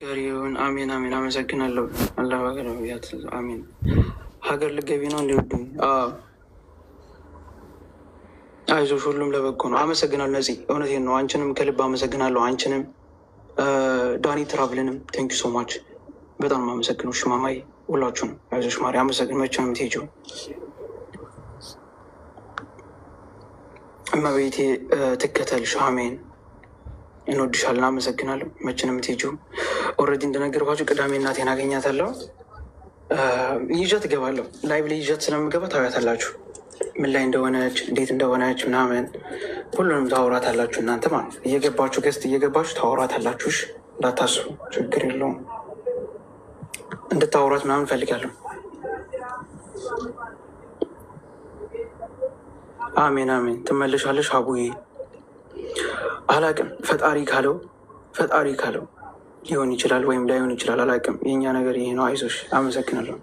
ገሪውን አሜን አሜን። አመሰግናለሁ። አላህ ሀገር ያት አሜን። ሀገር ልገቢ ነው እንዲወዱ አይዞሽ፣ ሁሉም ለበጎ ነው። አመሰግናለሁ ነፂ፣ እውነቴን ነው። አንቺንም ከልብ አመሰግናለሁ። አንቺንም ዳኒ ትራቭልንም ቴንክ ሶ ማች፣ በጣም አመሰግነው። ሽማማይ ሁላችሁንም አይዞሽ ማሪ፣ አመሰግን። መቼ ነው የምትሄጂው? እመቤቴ ትከተልሽ። አሜን። እንወድሻለን። አመሰግናለሁ። መቼ ነው የምትሄጂው? ኦልሬዲ እንደነገርኳችሁ ቅዳሜ እናቴን አገኛታለሁ። ይዣት እገባለሁ። ላይቭ ላይ ይዣት ስለምገባ ታያታላችሁ፣ ምን ላይ እንደሆነች እንዴት እንደሆነች ምናምን ሁሉንም ታወራታላችሁ። እናንተ ማለት እየገባችሁ ገስት እየገባችሁ ታወራታላችሁ። እንዳታስቡ፣ ችግር የለውም። እንድታወራት ምናምን እፈልጋለሁ። አሜን አሜን። ትመለሻለሽ አቡዬ። አላቅም፣ ፈጣሪ ካለው ሊሆን ይችላል ወይም ላይሆን ይችላል። አላቅም። የእኛ ነገር ይሄ ነው። አይዞሽ። አመሰግናለሁ።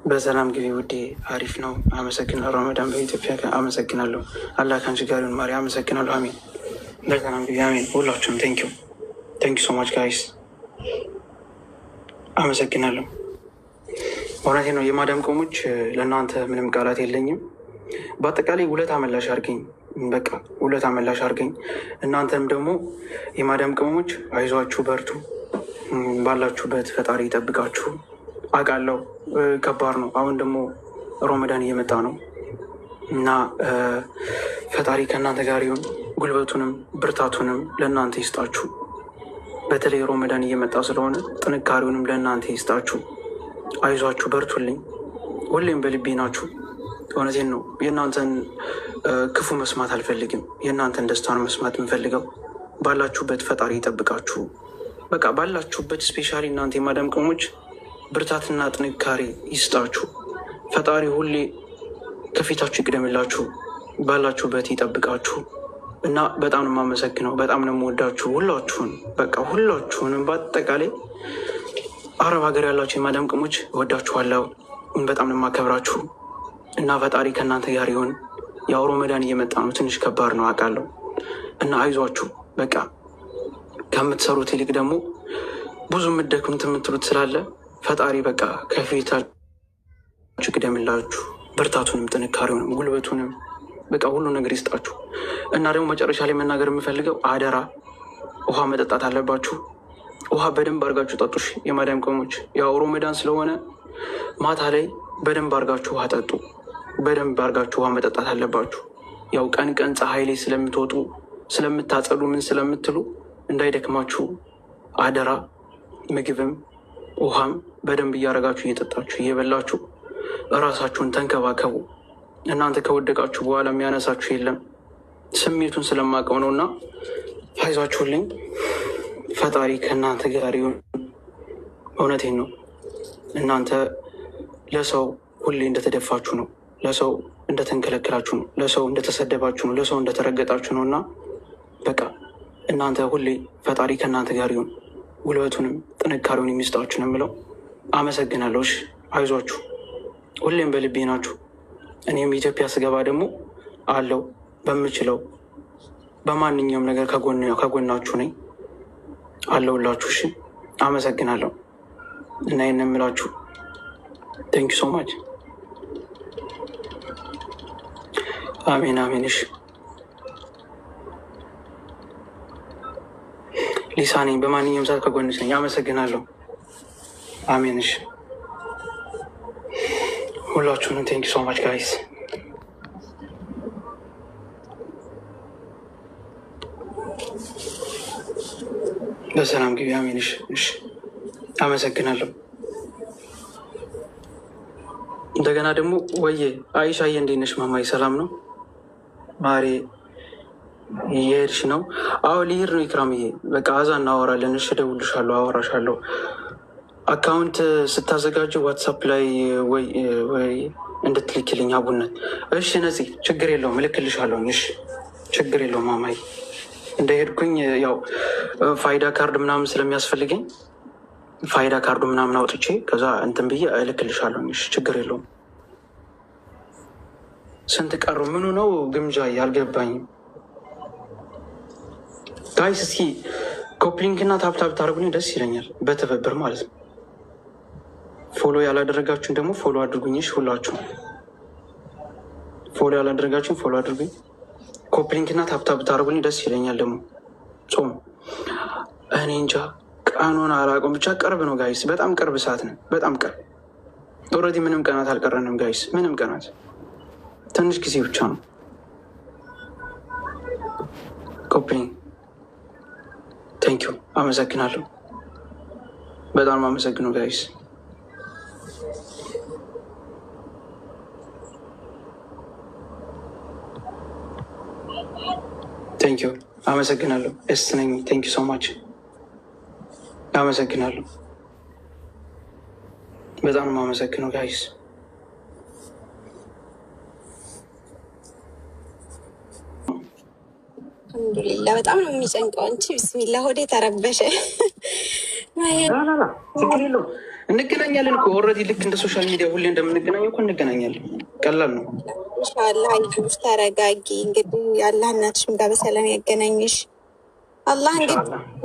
በሰላም ግቢ ውዴ። አሪፍ ነው። አመሰግናለሁ። ረመዳን በኢትዮጵያ አመሰግናለሁ። አላህ ከአንቺ ጋር ይሁን ማሪ። አመሰግናለሁ። አሜን። በሰላም ግቢ። አሜን። ሁላችሁም ቴንኪው ሶ ማች ጋይስ። አመሰግናለሁ። እውነቴ ነው። የማዳም ቆሞች ለእናንተ ምንም ቃላት የለኝም። በአጠቃላይ ውለታ መላሽ አድርገኝ፣ በቃ ውለታ መላሽ አድርገኝ። እናንተም ደግሞ የማዳም ቅመሞች አይዟችሁ፣ በርቱ፣ ባላችሁበት ፈጣሪ ይጠብቃችሁ። አውቃለሁ ከባድ ነው። አሁን ደግሞ ሮመዳን እየመጣ ነው እና ፈጣሪ ከእናንተ ጋር ይሁን። ጉልበቱንም ብርታቱንም ለእናንተ ይስጣችሁ። በተለይ ሮመዳን እየመጣ ስለሆነ ጥንካሬውንም ለእናንተ ይስጣችሁ። አይዟችሁ፣ በርቱልኝ። ሁሌም በልቤ ናችሁ። እውነቴን ነው። የእናንተን ክፉ መስማት አልፈልግም። የእናንተን ደስታ ነው መስማት የምፈልገው። ባላችሁበት ፈጣሪ ይጠብቃችሁ። በቃ ባላችሁበት፣ ስፔሻሊ እናንተ የማዳም ቅመሞች ብርታትና ጥንካሬ ይስጣችሁ። ፈጣሪ ሁሌ ከፊታችሁ ይቅደምላችሁ፣ ባላችሁበት ይጠብቃችሁ እና በጣም ነው የማመሰግነው። በጣም ነው የምወዳችሁ ሁላችሁን፣ በቃ ሁላችሁንም። በአጠቃላይ አረብ ሀገር ያላችሁ የማዳም ቅመሞች እወዳችኋለሁ። በጣም ነው የማከብራችሁ እና ፈጣሪ ከእናንተ ጋር ይሁን። ያው ሮመዳን እየመጣ ነው፣ ትንሽ ከባድ ነው አውቃለሁ እና አይዟችሁ። በቃ ከምትሰሩት ይልቅ ደግሞ ብዙ የምትደክሙት የምትሉት ስላለ ፈጣሪ በቃ ከፊታችሁ ይቅደምላችሁ፣ ብርታቱንም ጥንካሬውንም ጉልበቱንም በቃ ሁሉ ነገር ይስጣችሁ እና ደግሞ መጨረሻ ላይ መናገር የምፈልገው አደራ፣ ውሃ መጠጣት አለባችሁ። ውሃ በደንብ አድርጋችሁ ጠጡሽ የማዳም ቅመሞች። ያው ሮመዳን ስለሆነ ማታ ላይ በደንብ አድርጋችሁ ውሃ ጠጡ። በደንብ አድርጋችሁ ውሃ መጠጣት አለባችሁ። ያው ቀን ቀን ፀሐይ ላይ ስለምትወጡ ስለምታጸዱ ምን ስለምትሉ እንዳይደክማችሁ አደራ። ምግብም ውሃም በደንብ እያደረጋችሁ እየጠጣችሁ እየበላችሁ እራሳችሁን ተንከባከቡ። እናንተ ከወደቃችሁ በኋላ የሚያነሳችሁ የለም። ስሜቱን ስለማውቀው ነው እና አይዟችሁልኝ። ፈጣሪ ከእናንተ ጋር ይሁን። እውነቴን ነው። እናንተ ለሰው ሁሌ እንደተደፋችሁ ነው፣ ለሰው እንደተንከለከላችሁ ነው፣ ለሰው እንደተሰደባችሁ ነው፣ ለሰው እንደተረገጣችሁ ነው እና በቃ እናንተ ሁሌ ፈጣሪ ከእናንተ ጋር ይሁን። ጉልበቱንም ጥንካሬውን የሚስጣችሁ ነው የምለው። አመሰግናለሁ። አይዟችሁ፣ ሁሌም በልቤ ናችሁ። እኔም ኢትዮጵያ ስገባ ደግሞ አለው በምችለው በማንኛውም ነገር ከጎናችሁ ነኝ፣ አለሁላችሁ። እሺ፣ አመሰግናለሁ እና ይህን የምላችሁ ቴንክ ሶ ማች። አሜን አሜን። እሺ ሊሳ ነኝ፣ በማንኛውም ሰዓት ከጎንሽ ነኝ። አመሰግናለሁ። አሜን። እሺ ሁላችሁንም ቴንክ ሶ ማች ጋይስ። በሰላም ግቢ። አሜን። እሺ አመሰግናለሁ። እንደገና ደግሞ ወዬ አይሻዬ እንዴት ነሽ? ማማዬ ሰላም ነው? ማሬ እየሄድሽ ነው? አዎ ልሄድ ነው። ኢክራምዬ በቃ አዛ እናወራለን። እሺ እደውልልሻለሁ፣ አወራሻለሁ። አካውንት ስታዘጋጀው ዋትሳፕ ላይ ወይ እንድትልክልኝ አቡነት። እሺ ነፂ፣ ችግር የለውም እልክልሻለሁ። እሺ ችግር የለውም ማማዬ። እንደሄድኩኝ ያው ፋይዳ ካርድ ምናምን ስለሚያስፈልገኝ ፋይዳ ካርዱ ምናምን አውጥቼ ከዛ እንትን ብዬ እልክልሻለሁ። እሺ ችግር የለውም። ስንት ቀሩ? ምኑ ነው ግምጃ? አልገባኝም ጋይስ። እስኪ ኮፕሊንክ እና ታፕታፕ ታደርጉኝ ደስ ይለኛል፣ በትብብር ማለት ነው። ፎሎ ያላደረጋችሁን ደግሞ ፎሎ አድርጉኝሽ። ሁላችሁ ፎሎ ያላደረጋችሁን ፎሎ አድርጉኝ። ኮፕሊንክ እና ታፕታፕ ታደርጉኝ ደስ ይለኛል። ደግሞ ጾም እኔ እንጃ ቀኑን አላውቅም፣ ብቻ ቅርብ ነው ጋይስ፣ በጣም ቅርብ ሰዓት ነው፣ በጣም ቅርብ። ኦልሬዲ ምንም ቀናት አልቀረንም ጋይስ፣ ምንም ቀናት፣ ትንሽ ጊዜ ብቻ ነው። ኮፕሊንክ ቴንኪዩ፣ አመሰግናለሁ። በጣም አመሰግነው ጋይስ። ቴንኪዩ፣ አመሰግናለሁ። ደስ ነኝ። ቴንኪዩ ሶ ማች፣ አመሰግናለሁ። በጣም ነው አመሰግነው ጋይስ። አልሐምዱሊላ በጣም ነው የሚጨንቀው። አንቺ ብስሚላ ሆዴ ተረበሸ። ችግር የለውም እንገናኛለን እኮ ኦልሬዲ፣ ልክ እንደ ሶሻል ሚዲያ ሁሌ እንደምንገናኘው እኮ እንገናኛለን። ቀላል ነው። ኢንሻላህ አይዞሽ፣ ተረጋጊ። እንግዲህ አላህ እናትሽም ጋር በሰላም ያገናኝሽ። አላህ እንግዲህ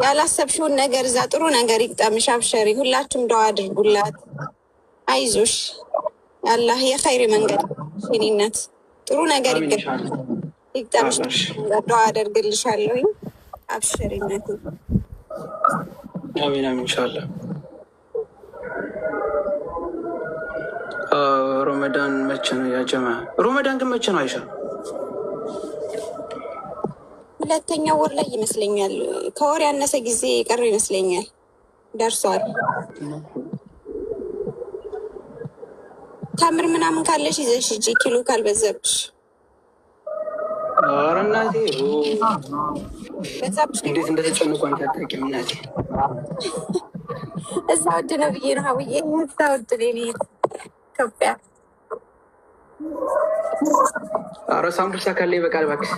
ያላሰብሽውን ነገር እዛ ጥሩ ነገር ይግጠምሽ። አብሸሪ፣ ሁላችሁም ደዋ አድርጉላት። አይዞሽ፣ አላህ የኸይር መንገድ ሽኒነት ጥሩ ነገር ይግጠምሽ። ደዋ አደርግልሻለሁ። አብሸሪነት። አሚን አሚን። ኢንሻላህ ሮመዳን መቼ ነው ያጀማ? ሮመዳን ግን መቼ ነው አይሻ? ሁለተኛው ወር ላይ ይመስለኛል። ከወር ያነሰ ጊዜ የቀረ ይመስለኛል። ደርሷል። ታምር ምናምን ካለሽ ይዘሽ ሂጂ፣ ኪሎ ካልበዛብሽ። ኧረ እናቴ በዛብሽ እንዴት እንደተጨነቁ አንቺ አታውቂም እናቴ። እዛ ውድ ነው ብዬ ነው ሀውዬ፣ እዛ ውድ ሌ ኢትዮጵያ። ኧረ ሳምቡሳ ካለ ይበቃል እባክሽ።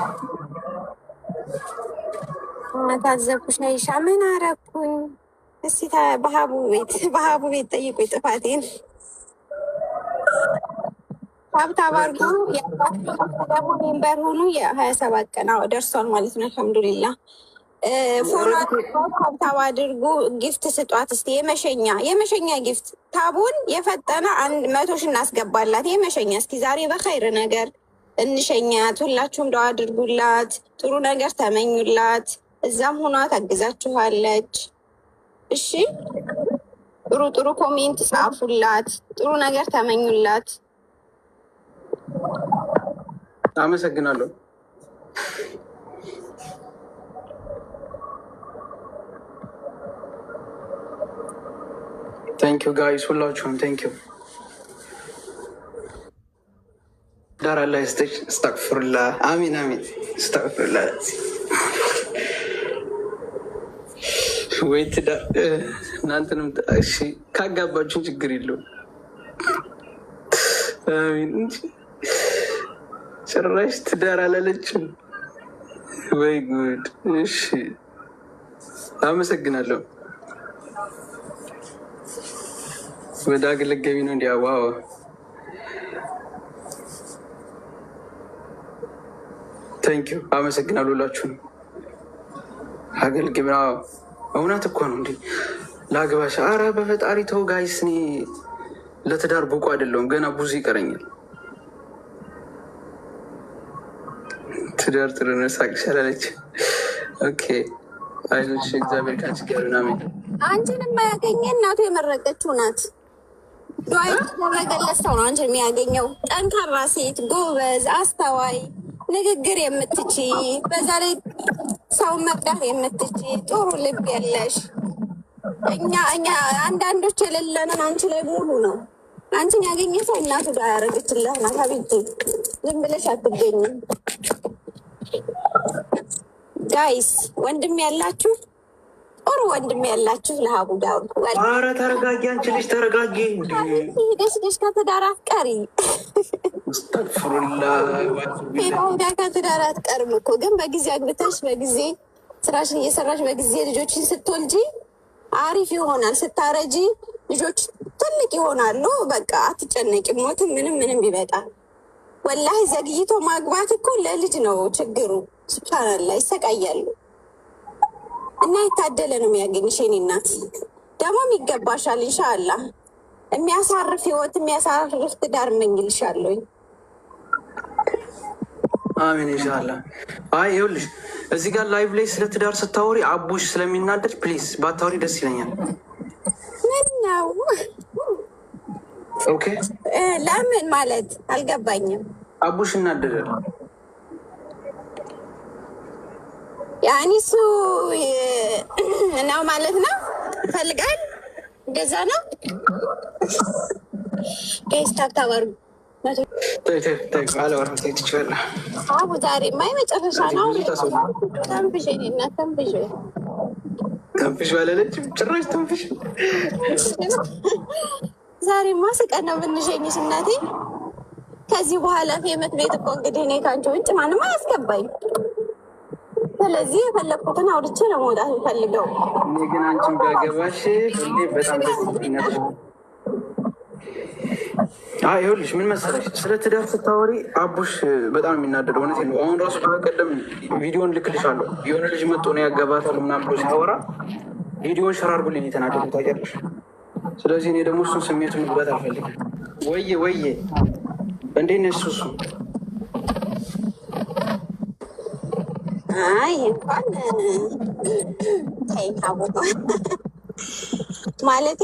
ታዘብኩሽ አይሻ። ምን አረኩኝ? እስኪ በሀቡ ቤት ጠይቁኝ ጥፋቴን። ታብታብ አድርጉ። ደግሞ ሜምበር ሆኑ። የ27 ቀን ደርሷል ማለት ነው። አልሐምዱሊላ። ፎሎ ታብታብ አድርጉ። ጊፍት ስጧት እስኪ፣ የመሸኛ ጊፍት። ታቡን የፈጠነ 100 ሺህ እናስገባላት የመሸኛ። እስኪ ዛሬ በኸይር ነገር እንሸኛት። ሁላችሁም ደዋ አድርጉላት፣ ጥሩ ነገር ተመኙላት። እዛም ሆኗ ታግዛችኋለች። እሺ፣ ጥሩ ጥሩ ኮሜንት ጻፉላት፣ ጥሩ ነገር ተመኙላት። አመሰግናለሁ። ቴንኪዩ ጋይስ፣ ሁላችሁም ቴንኪዩ። ዳር አላህ ይስጥሽ። እስተግፍሩላ። አሚን አሚን። እስተግፍሩላ። ወይ ትዳር እናንተንም እሺ ካጋባችሁን ችግር የለውም። አሚን እንጂ ጭራሽ ትዳር አላለችም። ወይ ጉድ። እሺ አመሰግናለሁ። ወደ አገለገቢ ነው እንዲያ። ዋው ቴንኪዩ፣ አመሰግናለሁ ሁላችሁም። አገልግብ። እውነት እኮ ነው እንዲ ለአግባሽ። አረ በፈጣሪ ተው ጋይስ፣ እኔ ለትዳር ብቁ አይደለሁም፣ ገና ብዙ ይቀረኛል። ትዳር ጥሩ ነው፣ ሳቅ ይሻላለች። ኦኬ አይዞሽ፣ እግዚአብሔር ካንቺ ጋር ምናምን። አንቺን የማያገኘ እናቱ የመረቀችው ናት። ዱዓ የተደረገለት ሰው ነው አንቺን የሚያገኘው። ጠንካራ ሴት፣ ጎበዝ፣ አስተዋይ፣ ንግግር የምትች፣ በዛ ላይ ሰውን መቅዳት የምትች፣ ጥሩ ልብ የለሽ። እኛ አንዳንዶች የሌለንን አንቺ ላይ ሙሉ ነው። አንቺን ያገኘ ሰው እናቱ ጋር ያደረገችለት ናት። ሀቢብቲ ዝም ብለሽ አትገኝም። ጋይስ ወንድም ያላችሁ ጥሩ ወንድም ያላችሁ ለሀቡ ዳሩ። ኧረ ተረጋጊ፣ አንቺ ልጅ ተረጋጊ። ደስ ከትዳር አትቀሪ። አስተግፍሩላ። ሄዳ ከትዳር አትቀርም እኮ ግን በጊዜ አግብተሽ በጊዜ ስራሽን እየሰራሽ በጊዜ ልጆችን ስትወልጂ አሪፍ ይሆናል። ስታረጂ ልጆች ትልቅ ይሆናሉ። በቃ አትጨነቂ። ሞትም ምንም ይመጣል። ወላሂ ዘግይቶ ማግባት እኮ ለልጅ ነው ችግሩ። ስብሓንላ ይሰቃያሉ። እና የታደለ ነው የሚያገኝሽ የኔ እናት። ደግሞም ይገባሻል። ኢንሻላህ የሚያሳርፍ ህይወት የሚያሳርፍ ትዳር እመኝልሻለሁኝ። አሜን ኢንሻላህ። አይ ይኸውልሽ እዚህ ጋር ላይቭ ላይ ስለ ትዳር ስታወሪ አቡሽ ስለሚናደድ ፕሊዝ ባታወሪ ደስ ይለኛል። ምን ነው? ኦኬ ለምን ማለት አልገባኝም። አቡሽ እናደዳል። ያኔ እሱ ነው ማለት ነው ይፈልጋል። እንደዛ ነው ጋይስ። ታብታባሩ አቡ ዛሬ ማይ መጨረሻ ነው። ተንፍሽ እና ተንፍሽ ተንፍሽ ባለለች ጭራሽ ተንፍሽ። ዛሬማ ስቀን ነው ብንሸኝሽ እናቴ። ከዚህ በኋላ ፌመት ቤት እኮ እንግዲህ እኔ ከአንቺ ውጭ ማንም አያስገባኝ። ስለዚህ የፈለግኩትን አውርቼ ነው መውጣት የምፈልገው። እኔ ግን አንቺን ቢያገባሽ ሁሌ በጣም ደስ ይለኛል። ይኸውልሽ ምን መሰለሽ ስለ ትዳር ስታወሪ አቡሽ በጣም የሚናደደው እውነት ነው። አሁን ራሱ በቀደም ቪዲዮን ልክልሻለሁ። የሆነ ልጅ መጥቶ ነው ያገባታል ምናምን ብሎ ሲያወራ ቪዲዮን ሸራርጉልኝ የተናደዱ ታውቂያለሽ። ስለዚህ እኔ ደግሞ እሱን ስሜቱን መግባት አልፈልግም። ወዬ ወዬ እንዴት ነሽ ሱሱ? አይ እንኳን ታቦ ማለቴ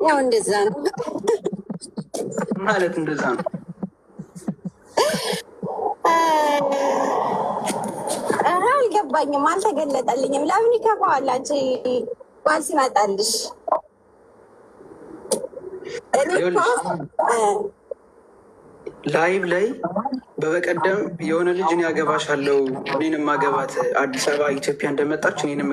ያው እንደዛ ነው ማለት እንደዛ ነው። አልገባኝም፣ አልተገለጠልኝም። ለምን ይከፋዋል? አንቺ ባል ሲመጣልሽ ላይቭ ላይ በበቀደም የሆነ ልጅ እኔ ያገባሻለሁ እኔንም ማገባት አዲስ አበባ ኢትዮጵያ እንደመጣች እኔንም